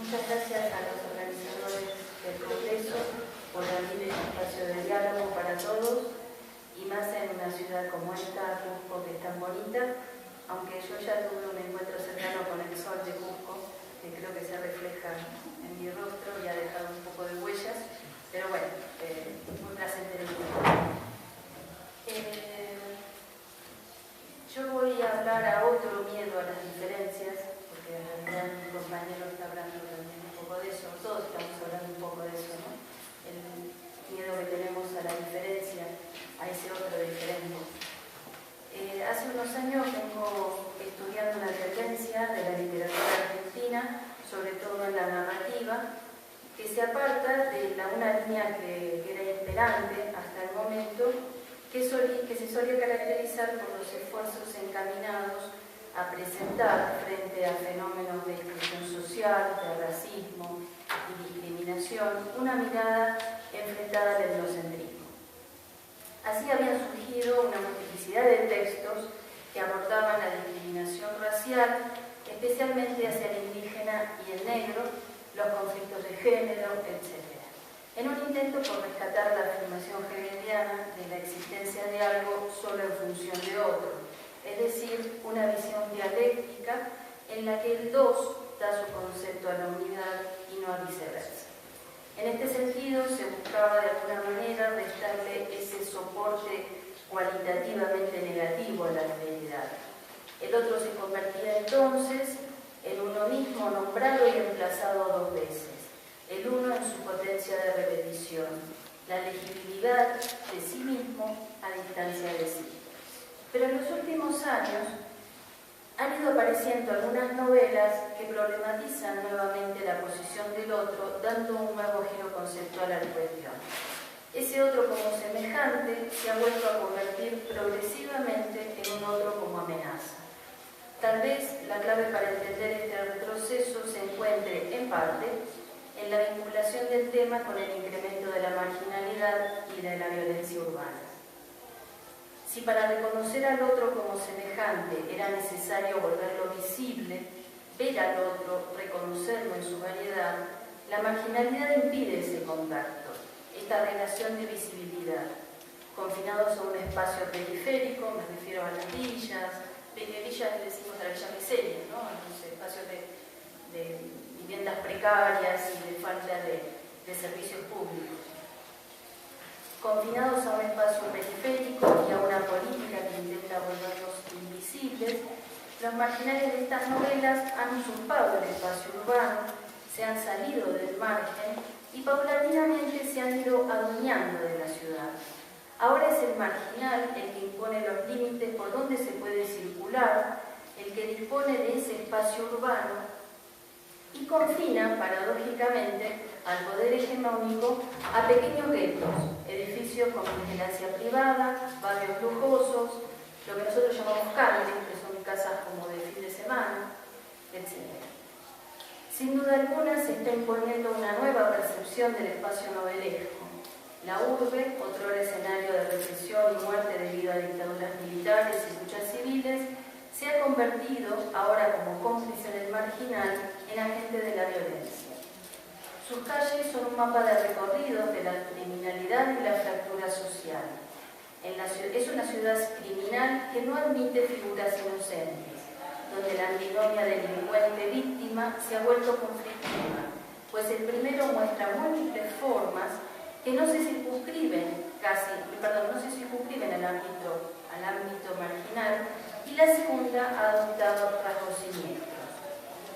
Muchas gracias a los organizadores del Congreso por abrir este espacio de diálogo para todos, y más en una ciudad como esta, Cusco, que es tan bonita, aunque yo ya tuve un encuentro cercano con el sol de Cusco, que creo que se refleja en mi rostro y ha dejado un poco de huellas, pero bueno, muy placentero. Yo voy a hablar a otro miedo a las diferencias, porque en realidad mi compañero está hablando también un poco de eso, todos estamos hablando un poco de eso, ¿no? El miedo que tenemos a la diferencia, a ese otro diferente. Hace unos años vengo estudiando la tendencia de la literatura argentina, sobre todo en la narrativa, que se aparta de una línea que era imperante hasta el momento, que se solía caracterizar por los esfuerzos encaminados a presentar frente a fenómenos de exclusión social, de racismo y discriminación, una mirada enfrentada al etnocentrismo. Así habían surgido una multiplicidad de textos que abordaban la discriminación racial, especialmente hacia el indígena y el negro, los conflictos de género, etc. En un intento por rescatar la afirmación hegeliana de la existencia de algo solo en función de otro, es decir, una visión dialéctica en la que el dos da su concepto a la unidad y no a viceversa. En este sentido, se buscaba de alguna manera restarle ese soporte cualitativamente negativo a la realidad. El otro se convertía entonces en uno mismo nombrado y emplazado dos veces, el uno en su potencia de repetición, la legibilidad de sí mismo a distancia de sí. Pero en los últimos años han ido apareciendo algunas novelas que problematizan nuevamente la posición del otro, dando un nuevo giro conceptual a la cuestión. Ese otro como semejante se ha vuelto a convertir progresivamente en un otro como amenaza. Tal vez la clave para entender este retroceso se encuentre, en parte, en la vinculación del tema con el incremento de la marginalidad y de la violencia urbana. Si para reconocer al otro como semejante era necesario volverlo visible, ver al otro, reconocerlo en su variedad, la marginalidad impide ese contacto, esta relación de visibilidad. Confinados a un espacio periférico, me refiero a las villas decimos a las villas miserias, ¿no? A los espacios de viviendas precarias y de falta de servicios públicos. Confinados a un espacio periférico y a una política que intenta volvernos invisibles, los marginales de estas novelas han usurpado el espacio urbano, se han salido del margen y paulatinamente se han ido adueñando de la ciudad. Ahora es el marginal el que impone los límites por donde se puede circular, el que dispone de ese espacio urbano y confina, paradójicamente, al poder hegemónico a pequeños guetos, edificios con vigilancia privada, barrios lujosos, lo que nosotros llamamos calles, que son casas como de fin de semana, etc. Sin duda alguna se está imponiendo una nueva percepción del espacio novelesco. La urbe, otro escenario de represión y muerte debido a dictaduras militares y luchas civiles, se ha convertido, ahora como cómplice del marginal, en agente de la violencia. Sus calles son un mapa de recorridos de la criminalidad y la fractura social. Es una ciudad criminal que no admite figuras inocentes, donde la antinomia delincuente-víctima se ha vuelto conflictiva, pues el primero muestra múltiples formas que no se circunscriben al ámbito marginal, y la segunda ha adoptado rasgos siniestros.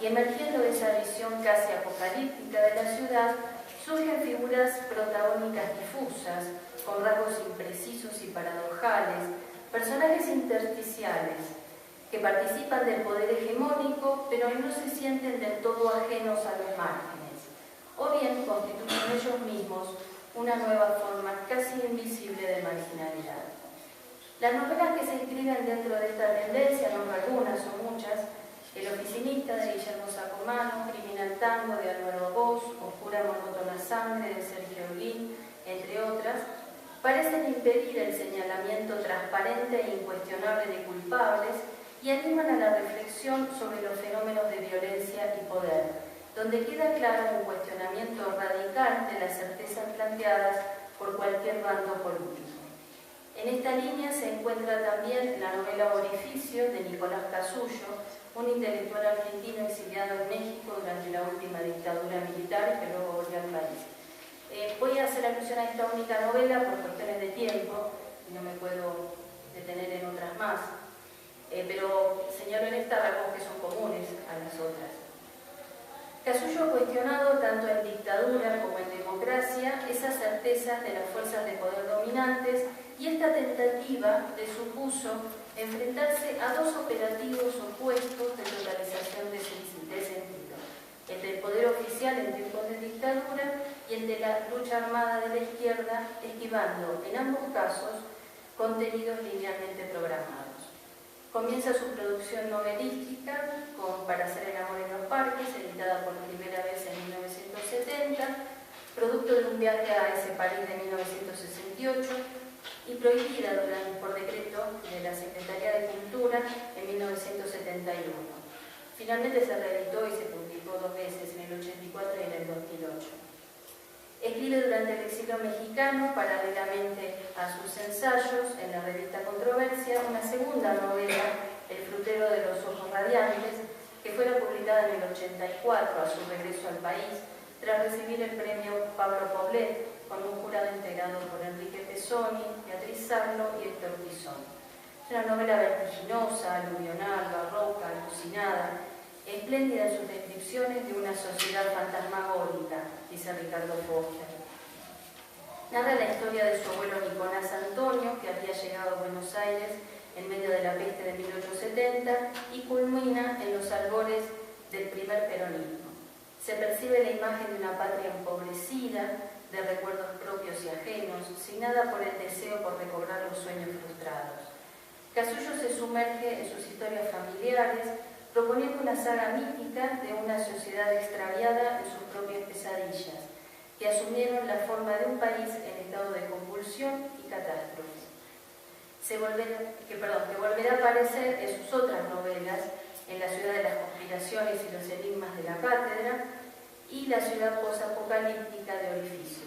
Y emergiendo de esa visión casi apocalíptica de la ciudad, surgen figuras protagónicas difusas, con rasgos imprecisos y paradojales, personajes intersticiales, que participan del poder hegemónico, pero no se sienten del todo ajenos a los márgenes, o bien constituyen ellos mismos una nueva forma casi invisible de marginalidad. Las novelas que se inscriben dentro de esta tendencia, no algunas, son muchas: El oficinista de Guillermo Sacomano, Criminal Tango de Álvaro Bosch, Oscura monótona sangre de Sergio Olguín, entre otras, parecen impedir el señalamiento transparente e incuestionable de culpables y animan a la reflexión sobre los fenómenos de violencia y poder, donde queda claro un cuestionamiento radical de las certezas planteadas por cualquier bando político. En esta línea se encuentra también la novela Orificio de Nicolás Casullo, un intelectual argentino exiliado en México durante la última dictadura militar que luego volvió al país. Voy a hacer alusión a esta única novela por cuestiones de tiempo, y no me puedo detener en otras más, pero señalo en esta rasgos que son comunes a las otras. Casullo ha cuestionado tanto en dictadura como en democracia esas certezas de las fuerzas de poder dominantes y esta tentativa de supuso enfrentarse a dos operativos opuestos de totalización de sentido, el del poder oficial en tiempos de dictadura y el de la lucha armada de la izquierda, esquivando en ambos casos contenidos linealmente programados. Comienza su producción novelística con Para hacer el amor en los parques, editada por primera vez en 1970, producto de un viaje a ese París de 1968 y prohibida por decreto de la Secretaría de Cultura en 1971. Finalmente se reeditó y se publicó 2 veces, en el 84 y en el 2008. Escribe durante el exilio mexicano, paralelamente a sus ensayos en la revista Controversia, una segunda novela, El frutero de los ojos radiantes, que fuera publicada en el 84 a su regreso al país, tras recibir el premio Pablo Poblet, con un jurado integrado por Enrique Pesoni, Beatriz Sarlo y Héctor Tizón. Es una novela vertiginosa, aluvional, barroca, alucinada, espléndida en sus descripciones de una sociedad fantasmagórica, dice Ricardo Foster. Narra la historia de su abuelo Nicolás Antonio, que había llegado a Buenos Aires en medio de la peste de 1870 y culmina en los albores del primer peronismo. Se percibe la imagen de una patria empobrecida, de recuerdos propios y ajenos, signada por el deseo por recobrar los sueños frustrados. Casullo se sumerge en sus historias familiares, proponiendo una saga mítica de una sociedad extraviada en sus propias pesadillas, que asumieron la forma de un país en estado de convulsión y catástrofe. Que volverá a aparecer en sus otras novelas, En la ciudad de las conspiraciones y los enigmas de la cátedra, y La ciudad posapocalíptica de Orificio,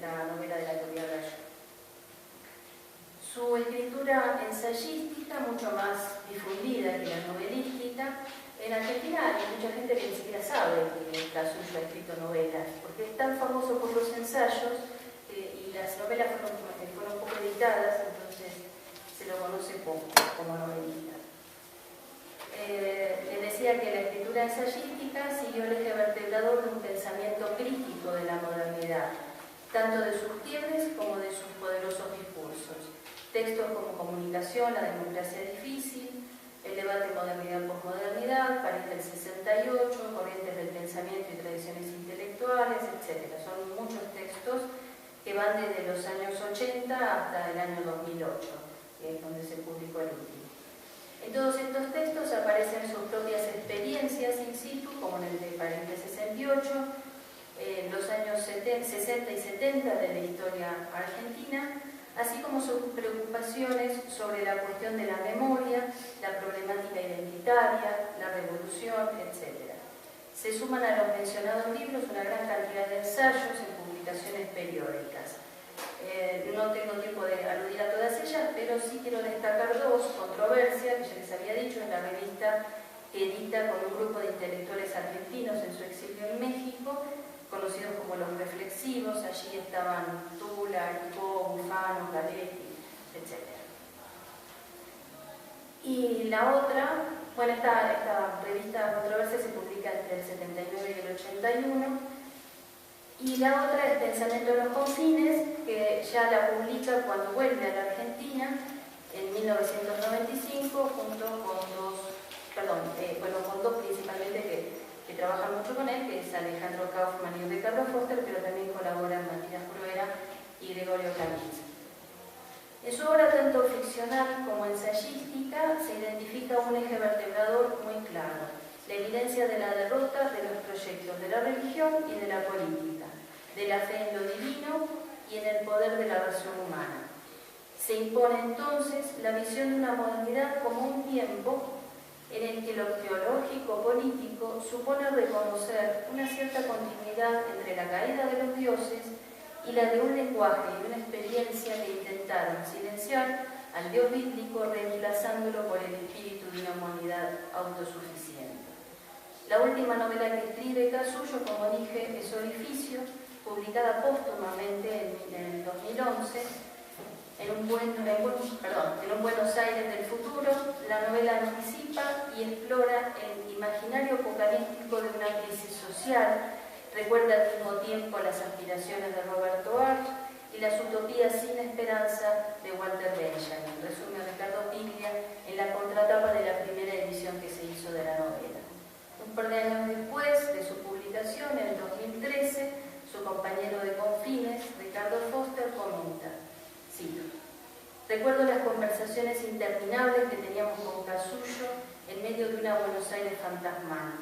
la novela de la autoridad Gallo. Su escritura ensayística, mucho más difundida que la novelística, en Argentina hay mucha gente que ni siquiera sabe que Casullo ha escrito novelas, porque es tan famoso por los ensayos y las novelas fueron poco editadas, entonces se lo conoce poco como novelista. Les decía que la escritura ensayística siguió el eje vertebrador de un pensamiento crítico de la modernidad, tanto de sus quiebres como de sus poderosos discursos. Textos como Comunicación, la democracia difícil, el debate modernidad-posmodernidad, París del 68, corrientes del pensamiento y tradiciones intelectuales, etc. Son muchos textos que van desde los años 80 hasta el año 2008, que es donde se publicó el último. En todos estos textos aparecen sus propias experiencias in situ, como en el de París del 68, los años 60 y 70 de la historia argentina, así como sus preocupaciones sobre la cuestión de la memoria, la problemática identitaria, la revolución, etc. Se suman a los mencionados libros una gran cantidad de ensayos en publicaciones periódicas. No tengo tiempo de aludir a todas ellas, pero sí quiero destacar 2, Controversia, que ya les había dicho, es la revista que edita con un grupo de intelectuales argentinos en su exilio en México, conocidos como los reflexivos. Allí estaban Tula, Aricó, Bufano, Galetti, etc. Y la otra, bueno, esta revista Controversia se publica entre el 79 y el 81, y la otra es Pensamiento de los Confines, que ya la publica cuando vuelve a la Argentina en 1995, junto con dos principalmente que trabajan mucho con él, que es Alejandro Kaufman y Ricardo Foster, pero también colaboran Matías Bruera y Gregorio Camins. En su obra, tanto ficcional como ensayística, se identifica un eje vertebrador muy claro: la evidencia de la derrota de los proyectos de la religión y de la política, de la fe en lo divino y en el poder de la razón humana. Se impone entonces la visión de una modernidad como un tiempo en el que lo teológico-político supone reconocer una cierta continuidad entre la caída de los dioses y la de un lenguaje y una experiencia que intentaron silenciar al Dios bíblico, reemplazándolo por el espíritu de una humanidad autosuficiente. La última novela que escribe Casullo, como dije, es Orificio, publicada póstumamente en el 2011, en un Buenos Aires del futuro. La novela anticipa y explora el imaginario apocalíptico de una crisis social, recuerda al mismo tiempo las aspiraciones de Roberto Arlt y las utopías sin esperanza de Walter Benjamin, resume Ricardo Piglia en la contratapa de la primera edición que se hizo de la novela. Un par de años después de su publicación, en el 2013, su compañero de Confines, Ricardo Foster, comenta, cito: recuerdo las conversaciones interminables que teníamos con Casullo en medio de una Buenos Aires fantasmal,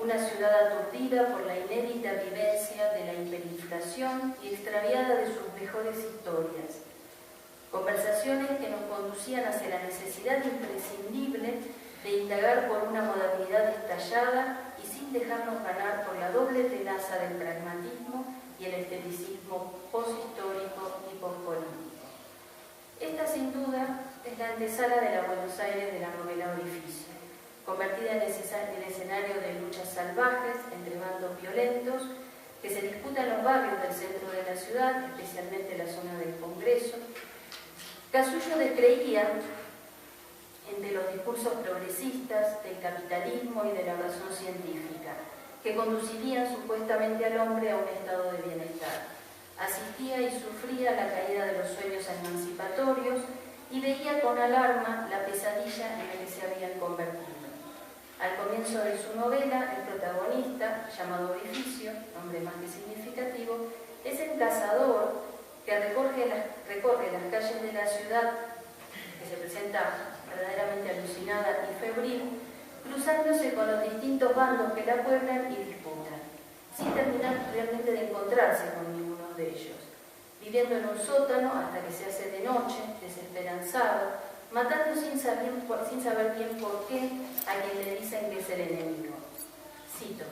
una ciudad aturdida por la inédita vivencia de la hiperinflación y extraviada de sus mejores historias. Conversaciones que nos conducían hacia la necesidad imprescindible de indagar por una modernidad estallada y sin dejarnos ganar por la doble tenaza del pragmatismo y el esteticismo poshistórico y pospolítico. Esta, sin duda, es la antesala de la Buenos Aires de la novela Orificio, convertida en escenario de luchas salvajes entre bandos violentos que se disputan en los barrios del centro de la ciudad, especialmente la zona del Congreso. Casullo descreía entre los discursos progresistas del capitalismo y de la razón científica, que conducirían supuestamente al hombre a un estado de bienestar. Asistía y sufría la caída de los sueños emancipatorios y veía con alarma la pesadilla en la que se habían convertido. Al comienzo de su novela, el protagonista, llamado Orificio, nombre más que significativo, es el cazador que recorre las calles de la ciudad, que se presenta verdaderamente alucinada y febril, cruzándose con los distintos bandos que la pueblan y disputan, sin terminar realmente de encontrarse con ninguno de ellos, viviendo en un sótano hasta que se hace de noche, desesperanzado, matando sin saber bien por qué a quien le dicen que es el enemigo. Cito: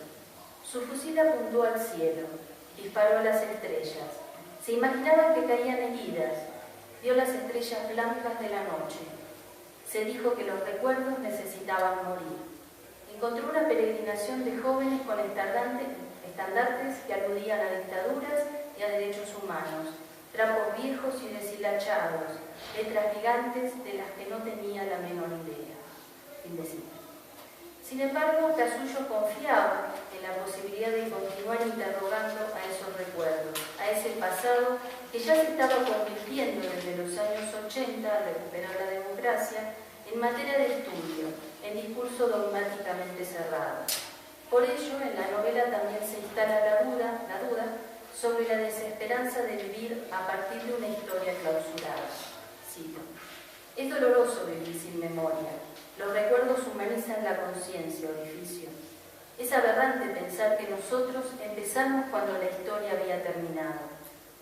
su fusil apuntó al cielo, disparó a las estrellas, se imaginaba que caían heridas, vio las estrellas blancas de la noche, se dijo que los recuerdos necesitaban morir. Encontró una peregrinación de jóvenes con estandartes que aludían a dictaduras y a derechos humanos, trapos viejos y deshilachados, letras gigantes de las que no tenía la menor idea. Fin de cita. Sin embargo, Casullo confiaba en la posibilidad de continuar interrogando a esos recuerdos, a ese pasado que ya se estaba convirtiendo desde los años 80, al recuperar la democracia, en materia de estudio, en discurso dogmáticamente cerrado. Por ello, en la novela también se instala la duda sobre la desesperanza de vivir a partir de una historia clausurada. Cito: es doloroso vivir sin memoria. Los recuerdos humanizan la conciencia, Orificio. Es aberrante pensar que nosotros empezamos cuando la historia había terminado.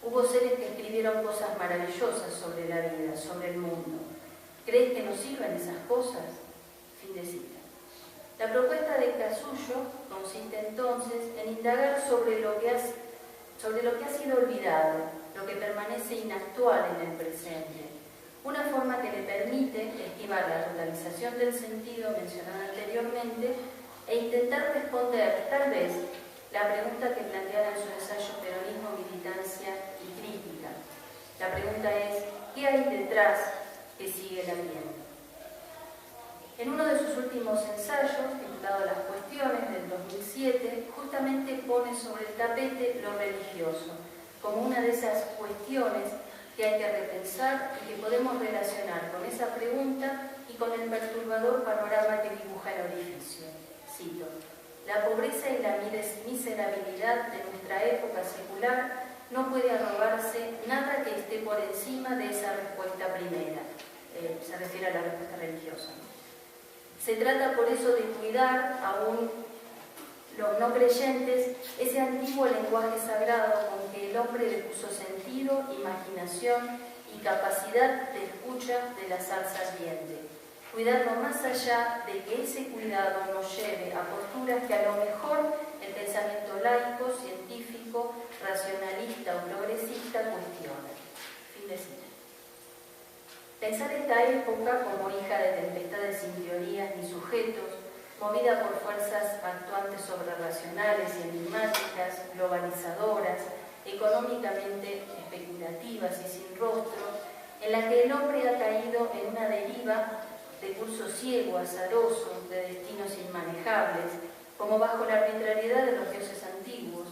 Hubo seres que escribieron cosas maravillosas sobre la vida, sobre el mundo. ¿Crees que nos sirven esas cosas? Fin de cita. La propuesta de Casullo consiste entonces en indagar sobre lo que ha sido olvidado, lo que permanece inactual en el presente. Una forma que le permite esquivar la totalización del sentido mencionada anteriormente e intentar responder, tal vez, la pregunta que planteara en su ensayo Peronismo, Militancia y Crítica. La pregunta es: ¿qué hay detrás que sigue latiendo? En uno de sus últimos ensayos, titulado Las Cuestiones, del 2007, justamente pone sobre el tapete lo religioso, como una de esas cuestiones que hay que repensar y que podemos relacionar con esa pregunta y con el perturbador panorama que dibuja el Orificio. Cito: la pobreza y la miserabilidad de nuestra época secular no puede arrogarse nada que esté por encima de esa respuesta primera. Se refiere a la respuesta religiosa, ¿no? Se trata por eso de cuidar aún los no creyentes ese antiguo lenguaje sagrado con que el hombre le puso sentido, imaginación y capacidad de escucha de la zarza ardiente. cuidarlo más allá de que ese cuidado nos lleve a posturas que a lo mejor el pensamiento laico, científico, racionalista o progresista cuestiona. Fin de cita. Pensar esta época como hija de tempestades sin teorías ni sujetos, movida por fuerzas actuantes sobrerracionales y enigmáticas, globalizadoras, económicamente especulativas y sin rostro, en la que el hombre ha caído en una deriva de curso ciego, azaroso, de destinos inmanejables, como bajo la arbitrariedad de los dioses antiguos,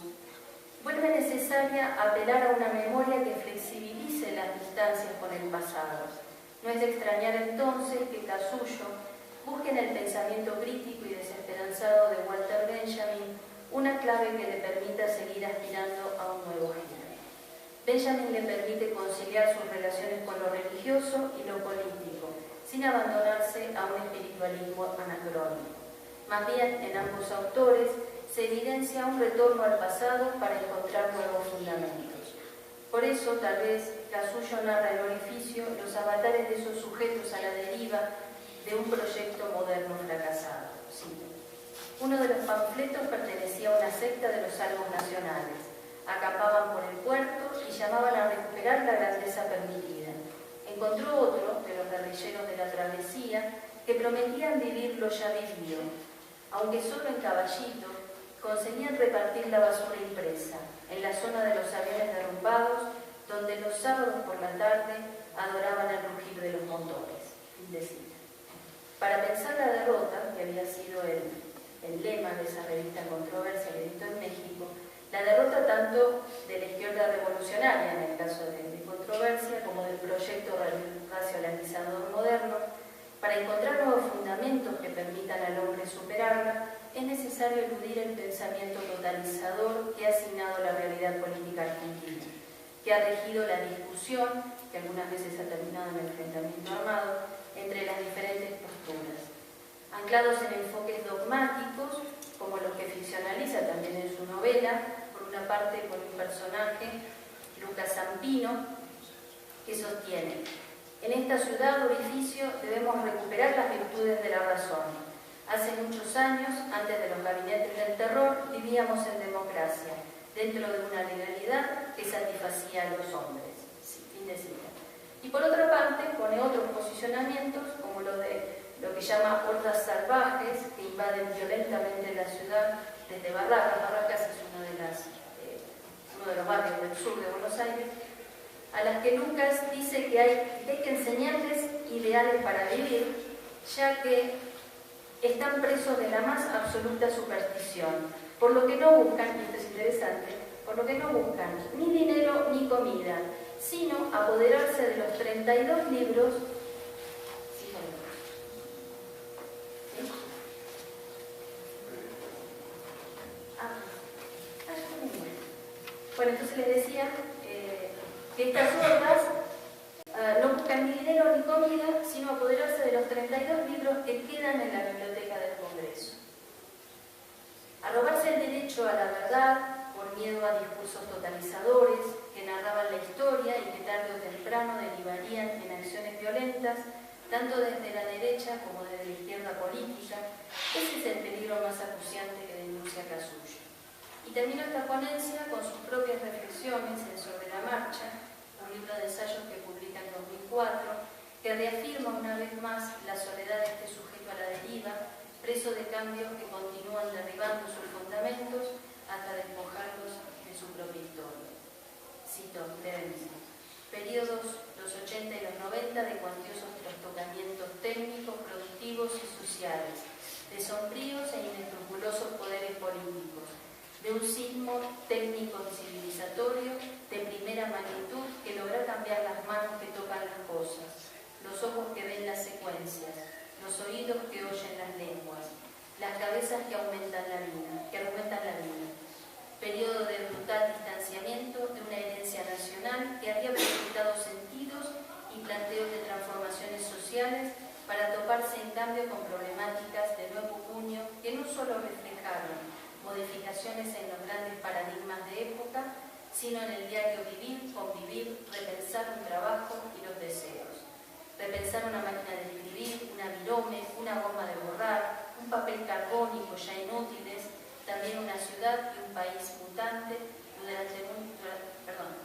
vuelve necesaria apelar a una memoria que flexibilice las distancias con el pasado. No es de extrañar entonces que Casullo busque en el pensamiento crítico y desesperanzado de Walter Benjamin una clave que le permita seguir aspirando a un nuevo giro. Benjamin le permite conciliar sus relaciones con lo religioso y lo político, sin abandonarse a un espiritualismo anacrónico. Más bien, en ambos autores se evidencia un retorno al pasado para encontrar nuevos fundamentos. Por eso, tal vez, Casullo narra el orificio, los avatares de esos sujetos a la deriva de un proyecto moderno fracasado. Sí. Uno de los panfletos pertenecía a una secta de los salvos nacionales. Acampaban por el puerto y llamaban a recuperar la grandeza permitida. Encontró otro, de los guerrilleros de la travesía, que prometían vivir lo ya vivido. Aunque solo en caballito, conseguían repartir la basura impresa, en la zona de los aviones derrumbados, donde los sábados por la tarde adoraban el rugir de los motores. Fin de cita. Para pensar la derrota, que había sido el lema de esa revista Controversia que editó en México, la derrota tanto de la izquierda revolucionaria, en el caso de Controversia, como del proyecto racionalizador moderno, para encontrar nuevos fundamentos que permitan al hombre superarla, es necesario eludir el pensamiento totalizador que ha asignado la realidad política argentina, que ha regido la discusión, que algunas veces ha terminado en enfrentamiento armado, entre las diferentes posturas. Anclados en enfoques dogmáticos, como los que ficcionaliza también en su novela, por una parte por un personaje, Lucas Zampino, que sostiene: en esta ciudad orificio debemos recuperar las virtudes de la razón. Hace muchos años, antes de los gabinetes del terror, vivíamos en democracia, dentro de una legalidad que satisfacía a los hombres. Sí, fin de cita. Y por otra parte, pone otros posicionamientos, como lo que llama hordas salvajes, que invaden violentamente la ciudad desde Barracas. Barracas es uno de los barrios del sur de Buenos Aires, a las que Lucas dice que hay que enseñarles ideales para vivir, ya que están presos de la más absoluta superstición, por lo que no buscan, y esto es interesante, por lo que no buscan ni dinero ni comida, sino apoderarse de los 32 libros. Bueno, entonces les decía que estas hordas no buscan ni dinero ni comida, sino apoderarse de los 32 libros que quedan en la biblioteca del Congreso. Arrogarse el derecho a la verdad por miedo a discursos totalizadores que narraban la historia y que tarde o temprano derivarían en acciones violentas, tanto desde la derecha como desde la izquierda política. Ese es el peligro más acuciante que denuncia Casullo. Y termino esta ponencia con sus propias reflexiones en Sobre la Marcha, un libro de ensayos que publica en 2004, que reafirma una vez más la soledad de este sujeto a la deriva, preso de cambios que continúan derribando sus fundamentos hasta despojarlos de su propia historia. Cito brevemente: periodos los 80 y los 90 de cuantiosos trastocamientos técnicos, productivos y sociales, de sombríos e inescrupulosos poderes políticos, de un sismo técnico y civilizatorio de primera magnitud que logra cambiar las manos que tocan las cosas, los ojos que ven las secuencias, los oídos que oyen las lenguas, las cabezas que argumentan la vida. Periodo de brutal distanciamiento de una herencia nacional que había presentado sentidos y planteos de transformaciones sociales para toparse en cambio con problemáticas de nuevo cuño que no solo reflejaron modificaciones en los grandes paradigmas de época, sino en el diario vivir, convivir, repensar un trabajo y los deseos. repensar una máquina de escribir, una virome, una goma de borrar, un papel carbónico ya inútiles, también una ciudad y un país mutante,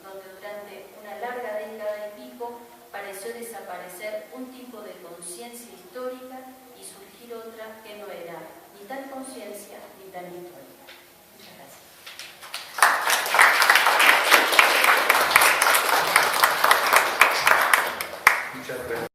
donde durante una larga década y pico pareció desaparecer un tipo de conciencia histórica y surgir otra que no era ni tan conciencia ni tan histórica. Muchas gracias. Muchas gracias.